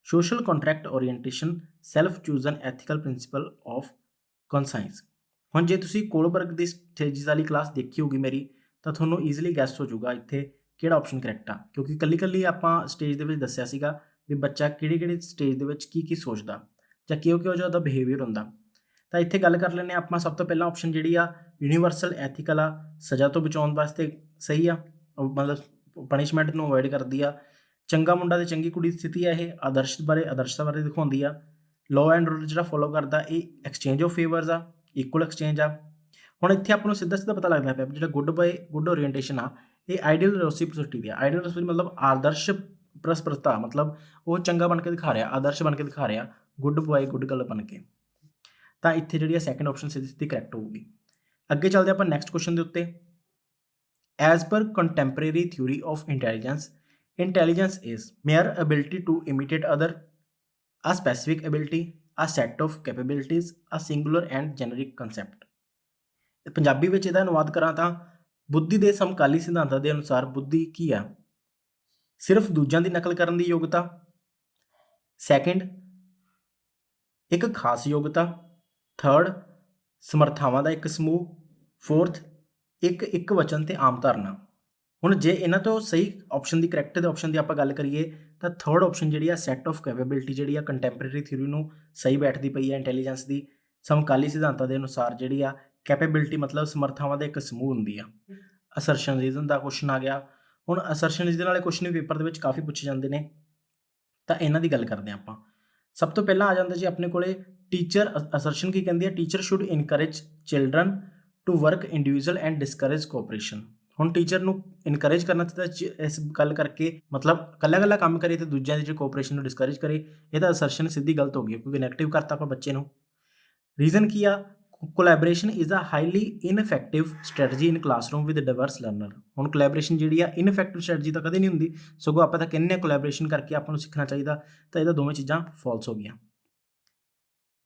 social contract orientation, self chosen ethical principle of conscience. ਹੁਣ ਜੇ ਤੁਸੀਂ Kohlberg ਦੀ stages ਵਾਲੀ class ਦੇਖੀ ਹੋਊਗੀ ਮੇਰੀ, ਤਾਂ ਤੁਹਾਨੂੰ ਈਜ਼ੀਲੀ ਗੈਸ ਹੋ ਜਾਊਗਾ ਇੱਥੇ ਕਿਹੜਾ ਆਪਸ਼ਨ ਕਰੈਕਟ ਆ, ਕਿਉਂਕਿ ਇਕੱਲੀ ਆਪਾਂ ਸਟੇਜ ਦੇ ਵਿੱਚ ਦੱਸਿਆ ਸੀਗਾ ਵੀ ਬੱਚਾ ਕਿਹੜੀ ਸਟੇਜ ਦੇ ਵਿੱਚ ਕੀ ਸੋਚਦਾ ਜਾਂ ਕਿਹੋ ਜਿਹਾ ਉਹਦਾ ਬਿਹੇਵੀਅਰ ਹੁੰਦਾ। ਤਾਂ ਇੱਥੇ ਗੱਲ ਕਰ ਲੈਂਦੇ ਹਾਂ ਆਪਾਂ। ਸਭ ਤੋਂ ਪਹਿਲਾਂ ਆਪਸ਼ਨ ਜਿਹੜੀ ਆ ਯੂਨੀਵਰਸਲ ਐਥੀਕਲ ਆ, ਸਜ਼ਾ ਤੋਂ ਬਚਾਉਣ ਵਾਸਤੇ ਸਹੀ ਆ, ਮਤਲਬ ਪਨਿਸ਼ਮੈਂਟ ਨੂੰ ਅਵੋਇਡ ਕਰਦੀ ਆ। ਚੰਗਾ ਮੁੰਡਾ ਤੇ ਚੰਗੀ ਕੁੜੀ ਦੀ ਸਥਿਤੀ ਆ, ਇਹ ਆਦਰਸ਼ਤਾ ਬਾਰੇ ਦਿਖਾਉਂਦੀ ਆ। ਲਾਅ ਐਂਡ ਆਰਡਰ ਜਿਹੜਾ ਫੋਲੋ ਕਰਦਾ ਇਹ ਐਕਸਚੇਂਜ ਆਫ ਫੇਵਰਸ ਆ, ਇਕੁਅਲ ਐਕਸਚੇਂਜ ਆ। ਹੁਣ ਇੱਥੇ ਆਪਾਂ ਨੂੰ ਸਿੱਧਾ ਪਤਾ ਲੱਗਦਾ ਪਿਆ ਜਿਹੜਾ ਗੁੱਡ ਬਾਏ ਗੁੱਡ ਓਰੀਐਂਟੇਸ਼ਨ ਆ ਇਹ ਆਈਡੀਅਲ ਰੈਸੀਪ੍ਰੋਸਿਟੀ ਦੀ ਆ। ਆਈਡੀਅਲ ਰੈਸੀਪ੍ਰੋਸਿਟੀ ਮਤਲਬ ਆਦਰਸ਼ ਪਰਸਪਰਤਾ, ਮਤਲਬ ਉਹ ਚੰਗਾ ਬਣ ਕੇ ਦਿਖਾ ਰਿਹਾ, ਆਦਰਸ਼ ਬਣ ਕੇ ਦਿਖਾ ਰਿਹਾ, ਗੁੱਡ ਬॉय ਗੁੱਡ ਗਰਲ ਬਣ ਕੇ। ਤਾਂ ਇੱਥੇ ਜਿਹੜੀ ਆ ਸੈਕੰਡ ਆਪਸ਼ਨ ਸਿੱਧੀ ਕਰੈਕਟ ਹੋਊਗੀ। ਅੱਗੇ ਚੱਲਦੇ ਆਪਾਂ ਨੈਕਸਟ ਕੁਐਸਚਨ ਦੇ ਉੱਤੇ। As per contemporary theory of intelligence, intelligence is mere ability to imitate other, a specific ability, a set of capabilities, a singular and generic concept। Punjabi ਵਿੱਚ ਇਹਦਾ ਅਨੁਵਾਦ ਕਰਾਂ ਤਾਂ ਬੁੱਧੀ ਦੇ ਸਮਕਾਲੀ ਸਿਧਾਂਤਾਂ ਦੇ ਅਨੁਸਾਰ ਬੁੱਧੀ ਕੀ ਆ? ਸਿਰਫ ਦੂਜਿਆਂ ਦੀ ਨਕਲ ਕਰਨ ਦੀ ਯੋਗਤਾ। ਸੈਕਿੰਡ ਇੱਕ ਖਾਸ ਯੋਗਤਾ, ਥਰਡ ਸਮਰਥਾਵਾਂ ਦਾ ਇੱਕ ਸਮੂਹ, ਫੋਰਥ ਇੱਕ ਵਚਨ ਤੇ ਆਮ ਧਾਰਨਾ। ਹੁਣ ਜੇ ਇਹਨਾਂ ਤੋਂ ਸਹੀ ਆਪਸ਼ਨ ਦੀ ਕਰੈਕਟ ਦੇ ਆਪਸ਼ਨ ਦੀ ਆਪਾਂ ਗੱਲ ਕਰੀਏ ਤਾਂ ਥਰਡ ਆਪਸ਼ਨ ਜਿਹੜੀ ਆ ਸੈੱਟ ਆਫ ਕੈਪੇਬਿਲਿਟੀ ਜਿਹੜੀ ਆ ਕੰਟੈਂਪਰੇਰੀ ਥਿਊਰੀ ਨੂੰ ਸਹੀ ਬੈਠਦੀ ਪਈ ਹੈ ਇੰਟੈਲੀਜੈਂਸ ਦੀ। ਸਮਕਾਲੀ ਸਿਧਾਂਤਾਂ ਦੇ ਅਨੁਸਾਰ ਜਿਹੜੀ ਆ ਕੈਪੇਬਿਲਿਟੀ ਮਤਲਬ ਸਮਰਥਾਵਾਂ ਦਾ ਇੱਕ ਸਮੂਹ ਹੁੰਦੀ ਆ। ਅਸਰਸ਼ਨਿਜ਼ਮ ਦਾ ਕੁਐਸਚਨ ਆ ਗਿਆ। ਹੁਣ ਅਸਰਸ਼ਨਿਜ਼ਮ ਵਾਲੇ ਕੁਐਸਚਨ ਵੀ ਪੇਪਰ ਦੇ ਵਿੱਚ ਕਾਫੀ ਪੁੱਛੇ ਜਾਂਦੇ ਨੇ, ਤਾਂ ਇਹਨਾਂ ਦੀ ਗੱਲ ਕਰਦੇ ਹਾਂ ਆਪਾਂ। ਸਭ ਤੋਂ ਪਹਿਲਾਂ ਆ ਜਾਂਦਾ ਜੀ ਆਪਣੇ ਕੋਲੇ ਟੀਚਰ ਅਸਰਸ਼ਨ ਕੀ ਕਹਿੰਦੀ ਹੈ, teacher should encourage children to work individual and discourage cooperation. ਹੁਣ ਟੀਚਰ ਨੂੰ ਇਨਕਰੇਜ ਕਰਨਾ ਚਾਹੀਦਾ ਇਸ ਗੱਲ ਕਰਕੇ, ਮਤਲਬ ਇਕੱਲਾ ਕੰਮ ਕਰੇ ਤੇ ਦੂਜਿਆਂ ਦੀ ਕੋਆਪਰੇਸ਼ਨ ਨੂੰ ਡਿਸਕਰੇਜ ਕਰੇ। ਇਹ ਤਾਂ ਅਸਰਸ਼ਨ ਸਿੱਧੀ ਗਲਤ ਹੋ ਗਈ ਕਿਉਂਕਿ ਨੈਗੇਟਿਵ ਕਰਤਾ ਆਪਾਂ ਬੱਚੇ ਨੂੰ। ਰੀਜ਼ਨ ਕੀ ਆ, collaboration is a highly ineffective strategy in classroom with diverse learner. ਹੁਣ ਕੋਲੈਬੋਰੇਸ਼ਨ ਜਿਹੜੀ ਆ ਇਨਫੈਕਟਿਵ ਸਟ੍ਰੈਟਜੀ ਤਾਂ ਕਦੇ ਨਹੀਂ ਹੁੰਦੀ, ਸਗੋਂ ਆਪਾਂ ਤਾਂ ਕਹਿੰਦੇ ਕੋਲੈਬੋਰੇਸ਼ਨ ਕਰਕੇ ਆਪਾਂ ਨੂੰ ਸਿੱਖਣਾ ਚਾਹੀਦਾ, ਤਾਂ ਇਹਦਾ ਦੋਵੇਂ ਚੀਜ਼ਾਂ ਫਾਲਸ ਹੋ ਗਈਆਂ।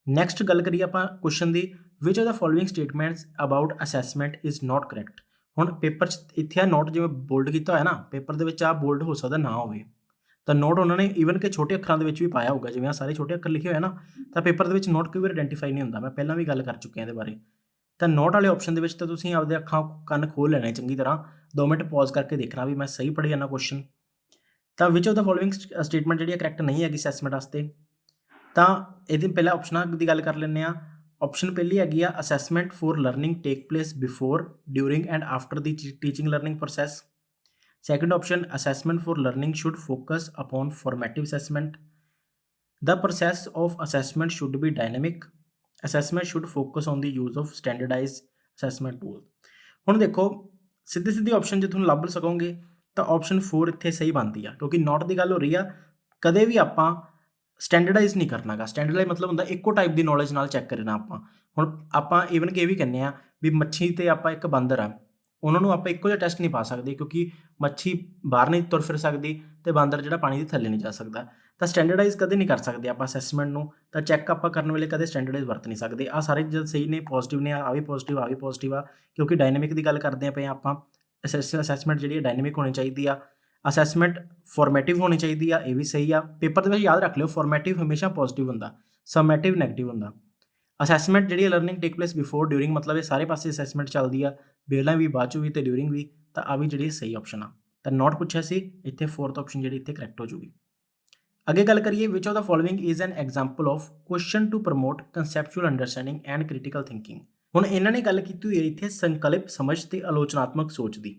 ਨੈਕਸਟ ਗੱਲ ਕਰੀਏ ਆਪਾਂ question the, which of the following statements about assessment is not correct. ਹੁਣ ਪੇਪਰ 'ਚ ਇੱਥੇ ਆ ਨੋਟ ਜਿਵੇਂ ਬੋਲਡ ਕੀਤਾ ਹੋਇਆ ਨਾ, ਪੇਪਰ ਦੇ ਵਿੱਚ ਆ ਬੋਲਡ ਹੋ ਸਕਦਾ ਨਾ ਹੋਵੇ, ਤਾਂ ਨੋਟ ਉਹਨਾਂ ਨੇ ਈਵਨ ਕਿ ਛੋਟੇ ਅੱਖਰਾਂ ਦੇ ਵਿੱਚ ਵੀ ਪਾਇਆ ਹੋਊਗਾ, ਜਿਵੇਂ ਆ ਸਾਰੇ ਛੋਟੇ ਅੱਖਰ ਲਿਖੇ ਹੋਏ ਨਾ, ਤਾਂ ਪੇਪਰ ਦੇ ਵਿੱਚ ਨੋਟ ਕਈ ਵਾਰ ਆਇਡੈਂਟੀਫਾਈ ਨਹੀਂ ਹੁੰਦਾ। ਮੈਂ ਪਹਿਲਾਂ ਵੀ ਗੱਲ ਕਰ ਚੁੱਕਿਆ ਇਹਦੇ ਬਾਰੇ। ਤਾਂ ਨੋਟ ਵਾਲੇ ਆਪਸ਼ਨ ਦੇ ਵਿੱਚ ਤਾਂ ਤੁਸੀਂ ਆਪਦੇ ਅੱਖਾਂ ਕੰਨ ਖੋਲ੍ਹ ਲੈਣੇ ਚੰਗੀ ਤਰ੍ਹਾਂ, 2 ਮਿੰਟ ਪੌਜ਼ ਕਰਕੇ ਦੇਖਣਾ ਵੀ ਮੈਂ ਸਹੀ ਪੜ੍ਹੀ ਜਾਂਦਾ ਕੁਐਸਚਨ। ਤਾਂ ਵਿਚ ਆਫ ਦਾ ਫੋਲੋਇੰਗ ਸਟੇਟਮੈਂਟ ਜਿਹੜੀ ਕਰੈਕਟ ਨਹੀਂ ਹੈਗੀ ਅਸੈਸਮੈਂਟ ਵਾਸਤੇ, ਤਾਂ ਇਹਦੇ ਪਹਿਲਾਂ ਆਪਸ਼ਨਾਂ ਦੀ ਗੱਲ ਕਰ ਲੈਂਦੇ ਆ। ਆਪਸ਼ਨ ਪਹਿਲੀ ਹੈਗੀ ਆ assessment for learning take place before, during and after the teaching learning process. Second option, assessment for learning should focus upon formative assessment. The process of assessment should be dynamic. Assessment should focus on the use of standardized assessment tool. ਹੁਣ ਦੇਖੋ ਸਿੱਧੀ option ਜੇ ਤੁਹਾਨੂੰ ਲੱਭ ਸਕੋਗੇ ਤਾਂ option 4 ਇੱਥੇ ਸਹੀ ਬਣਦੀ ਆ, ਕਿਉਂਕਿ ਨੋਟ ਦੀ ਗੱਲ ਹੋ ਰਹੀ ਆ। ਕਦੇ ਵੀ ਆਪਾਂ ਸਟੈਂਡਰਡਾਈਜ਼ ਨਹੀਂ ਕਰਨਾਗਾ। ਸਟੈਂਡਰਡਾਈਜ਼ ਮਤਲਬ ਹੁੰਦਾ ਇੱਕੋ ਟਾਈਪ ਦੀ ਨੌਲੇਜ ਨਾਲ ਚੈੱਕ ਕਰਨਾ ਆਪਾਂ। ਹੁਣ ਆਪਾਂ ਈਵਨ ਕਿ ਇਹ ਵੀ ਕਹਿੰਦੇ ਆ ਵੀ ਮੱਛੀ ਤੇ ਆਪਾਂ ਇੱਕ ਬਾਂਦਰ ਆ, ਉਹਨਾਂ ਨੂੰ ਆਪਾਂ ਇੱਕੋ ਜਿਹਾ ਟੈਸਟ ਨਹੀਂ ਪਾ ਸਕਦੇ, ਕਿਉਂਕਿ ਮੱਛੀ ਬਾਹਰ ਨਹੀਂ ਤੁਰ ਫਿਰ ਸਕਦੀ ਤੇ ਬਾਂਦਰ ਜਿਹੜਾ ਪਾਣੀ ਦੇ ਥੱਲੇ ਨਹੀਂ ਜਾ ਸਕਦਾ। ਤਾਂ ਸਟੈਂਡਰਡਾਈਜ਼ ਕਦੇ ਨਹੀਂ ਕਰ ਸਕਦੇ ਆਪਾਂ ਅਸੈਸਮੈਂਟ ਨੂੰ, ਤਾਂ ਚੈੱਕ ਆਪਾਂ ਕਰਨ ਵੇਲੇ ਕਦੇ ਸਟੈਂਡਰਡਾਈਜ਼ ਵਰਤ ਨਹੀਂ ਸਕਦੇ। ਆ ਸਾਰੇ ਜਦ ਸਹੀ ਨੇ, ਪੋਜ਼ਿਟਿਵ ਨੇ, ਆ ਵੀ ਪੋਜ਼ਿਟਿਵ, ਆ ਵੀ ਪੋਜ਼ਿਟਿਵ ਆ, ਕਿਉਂਕਿ ਡਾਇਨਾਮਿਕ ਦੀ ਗੱਲ ਕਰਦੇ ਪਏ ਆਪਾਂ। ਅਸੈਸਮੈਂਟ ਜਿਹੜੀ ਹੈ ਡਾਇਨਾਮਿਕ ਹੋਣੀ ਚਾਹੀਦੀ ਆ। ਅਸੈਸਮੈਂਟ ਫੋਰਮੈਟਿਵ ਹੋਣੀ ਚਾਹੀਦੀ ਆ, ਇਹ ਵੀ ਸਹੀ ਆ। ਪੇਪਰ ਦੇ ਵਿੱਚ ਯਾਦ ਰੱਖ ਲਿਓ, ਫੋਰਮੈਟਿਵ ਹਮੇਸ਼ਾ ਪੋਜ਼ਿਟਿਵ ਹੁੰਦਾ, ਸਮੈਟਿਵ ਨੈਗੇਟਿਵ ਹੁੰਦਾ। ਅਸੈਸਮੈਂਟ ਜਿਹੜੀ learning take place before, during, ਮਤਲਬ ਇਹ ਸਾਰੇ ਪਾਸੇ ਅਸੈਸਮੈਂਟ ਚੱਲਦੀ ਆ, ਪਹਿਲਾਂ ਵੀ, ਬਾਅਦ 'ਚੋਂ ਵੀ ਤੇ ਡਿਊਰਿੰਗ ਵੀ। ਤਾਂ ਆ ਵੀ ਜਿਹੜੀ ਸਹੀ ਆਪਸ਼ਨ ਆ। ਤਾਂ ਨੋਟ ਪੁੱਛਿਆ ਸੀ, ਇੱਥੇ 4th ਆਪਸ਼ਨ ਜਿਹੜੀ ਇੱਥੇ ਕਰੈਕਟ ਹੋ ਜੂਗੀ। ਅੱਗੇ ਗੱਲ ਕਰੀਏ, which of the following is an example of question to promote conceptual understanding and critical thinking. ਹੁਣ ਇਹਨਾਂ ਨੇ ਗੱਲ ਕੀਤੀ ਹੋਈ ਹੈ ਇੱਥੇ ਸੰਕਲਪ ਸਮਝ ਤੇ ਆਲੋਚਨਾਤਮਕ ਸੋਚ ਦੀ।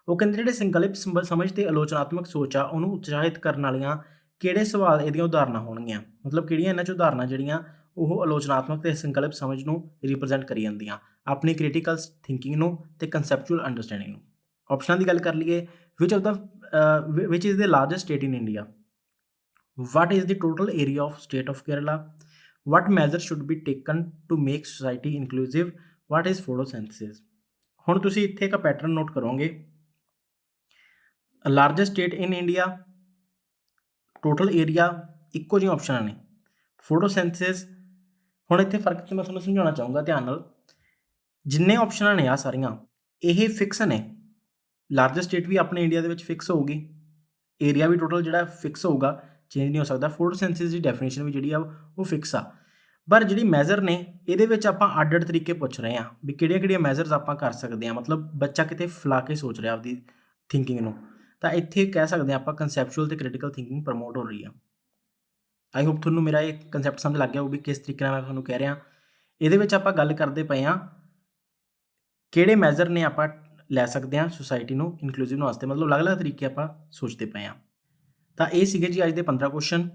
ਉਹ ਕਹਿੰਦੇ ਜਿਹੜੇ ਸੰਕਲਪ ਸਮਝ ਤੇ ਆਲੋਚਨਾਤਮਕ ਸੋਚ ਆ, ਉਹਨੂੰ ਉਤਸ਼ਾਹਿਤ ਕਰਨ ਵਾਲੀਆਂ ਕਿਹੜੇ ਸਵਾਲ ਇਹਦੀਆਂ ਉਦਾਹਰਨਾਂ ਹੋਣਗੀਆਂ, ਮਤਲਬ ਕਿਹੜੀਆਂ ਇਹਨਾਂ 'ਚ ਉਦਾਹਰਨਾਂ ਜਿਹੜੀਆਂ ਉਹ ਆਲੋਚਨਾਤਮਕ ਤੇ ਸੰਕਲਪ ਸਮਝ ਨੂੰ ਰਿਪਰੈਜ਼ੈਂਟ ਕਰੀ ਜਾਂਦੀਆਂ, ਆਪਣੀ ਕ੍ਰਿਟੀਕਲ ਥਿੰਕਿੰਗ ਨੂੰ ਤੇ ਕਨਸੈਪਚੁਅਲ ਅੰਡਰਸਟੈਂਡਿੰਗ ਨੂੰ। ਆਪਸ਼ਨਾਂ ਦੀ ਗੱਲ ਕਰ ਲਈਏ, which is the largest state in India, what is the total area of state of Kerala, what measures should be taken to make society inclusive, what is photosynthesis। ਹੁਣ ਤੁਸੀਂ ਇੱਥੇ ਇੱਕ ਪੈਟਰਨ ਨੋਟ ਕਰੋਗੇ, largest state in India, total area, ਇੱਕੋ ਜਿਹੀ ਆਪਸ਼ਨਾਂ ਨੇ। Photosynthesis, ਹੁਣ ਇੱਥੇ ਫਰਕ ਤੇ ਮੈਂ ਤੁਹਾਨੂੰ ਸਮਝਾਉਣਾ ਚਾਹੂੰਗਾ ਧਿਆਨ ਨਾਲ। ਜਿੰਨੇ ਆਪਸ਼ਨਾਂ ਨੇ ਆ ਸਾਰੀਆਂ ਇਹ ਫਿਕਸ ਨੇ। ਲਾਰਜੈਸਟ ਸਟੇਟ ਵੀ ਆਪਣੇ ਇੰਡੀਆ ਦੇ ਵਿੱਚ ਫਿਕਸ ਹੋਊਗੀ, ਏਰੀਆ ਵੀ ਟੋਟਲ ਜਿਹੜਾ ਫਿਕਸ ਹੋਊਗਾ, ਚੇਂਜ ਨਹੀਂ ਹੋ ਸਕਦਾ। ਫੋਟੋਸਿੰਥੇਸਿਸ ਦੀ ਡੈਫੀਨੇਸ਼ਨ ਵੀ ਜਿਹੜੀ ਆ ਉਹ ਫਿਕਸ ਆ, ਪਰ ਜਿਹੜੀ ਮੈਜ਼ਰ ਨੇ ਇਹਦੇ ਵਿੱਚ ਆਪਾਂ ਅੱਡ-ਅੱਡ ਤਰੀਕੇ ਪੁੱਛ ਰਹੇ ਹਾਂ ਵੀ ਕਿਹੜੀਆਂ ਮੈਜ਼ਰਸ ਆਪਾਂ ਕਰ ਸਕਦੇ ਹਾਂ। ਮਤਲਬ ਬੱਚਾ ਕਿਤੇ ਫਲਾ ਕੇ ਸੋਚ ਰਿਹਾ ਆਪਦੀ ਥਿੰਕਿੰਗ ਨੂੰ, ਤਾਂ ਇੱਥੇ ਕਹਿ ਸਕਦੇ ਹਾਂ ਆਪਾਂ ਕਨਸੈਪਚੁਅਲ ਤੇ ਕ੍ਰਿਟੀਕਲ ਥਿੰਕਿੰਗ ਪ੍ਰਮੋਟ ਹੋ ਰਹੀ ਆ। ਆਈ ਹੋਪ ਤੁਹਾਨੂੰ ਮੇਰਾ ਇਹ ਕੰਸੈਪਟ ਸਮਝ ਲੱਗ ਗਿਆ ਹੋਊ ਵੀ ਕਿਸ ਤਰੀਕੇ ਨਾਲ ਮੈਂ ਤੁਹਾਨੂੰ ਕਹਿ ਰਿਹਾ। ਇਹਦੇ ਵਿੱਚ ਆਪਾਂ ਗੱਲ ਕਰਦੇ ਪਏ ਹਾਂ ਕਿਹੜੇ ਮੈਜ਼ਰ ਨੇ ਆਪਾਂ ਲੈ ਸਕਦੇ ਹਾਂ ਸੁਸਾਇਟੀ ਨੂੰ ਇਨਕਲੂਸਿਵ ਬਣਾਉਣ ਵਾਸਤੇ, ਮਤਲਬ ਅਲੱਗ-ਅਲੱਗ ਤਰੀਕੇ ਆਪਾਂ ਸੋਚਦੇ ਪਏ ਹਾਂ। ਤਾਂ ਇਹ ਸੀਗੇ ਜੀ ਅੱਜ ਦੇ 15 ਕੁਐਸਚਨ।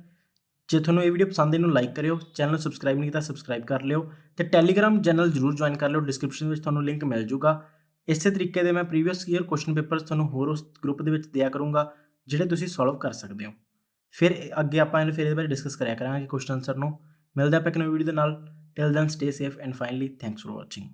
ਜੇ ਤੁਹਾਨੂੰ ਇਹ ਵੀਡੀਓ ਪਸੰਦ ਇਹਨੂੰ ਲਾਈਕ ਕਰਿਓ, ਚੈਨਲ ਨੂੰ ਸਬਸਕ੍ਰਾਈਬ ਨਹੀਂ ਕੀਤਾ ਸਬਸਕ੍ਰਾਈਬ ਕਰ ਲਿਓ, ਤੇ ਟੈਲੀਗ੍ਰਾਮ ਚੈਨਲ ਜ਼ਰੂਰ ਜੁਆਇਨ ਕਰ ਲਿਓ, ਡਿਸਕ੍ਰਿਪਸ਼ਨ ਵਿੱਚ ਤੁਹਾਨੂੰ ਲਿੰਕ ਮਿਲ ਜੂਗਾ। ਇਸੇ ਤਰੀਕੇ ਦੇ ਮੈਂ ਪ੍ਰੀਵੀਅਸ ਈਅਰ ਕੁਐਸਚਨ ਪੇਪਰਸ ਤੁਹਾਨੂੰ ਹੋਰ ਉਸ ਗਰੁੱਪ ਦੇ ਵਿੱਚ ਦਿਆ ਕਰੂੰਗਾ ਜਿਹੜੇ ਤੁਸੀਂ ਸੋਲਵ ਕਰ ਸਕਦੇ ਹੋ। ਫਿਰ ਅੱਗੇ ਆਪਾਂ ਇਹਦੇ ਬਾਰੇ ਡਿਸਕਸ ਕਰਿਆ ਕਰਾਂਗੇ ਕੁਐਸਚਨ ਆਨਸਰ ਨੂੰ। ਮਿਲਦੇ ਆਪਾਂ ਇੱਕ ਨਵੀਂ ਵੀਡੀਓ ਦੇ ਨਾਲ। Till then stay safe and finally thanks for watching.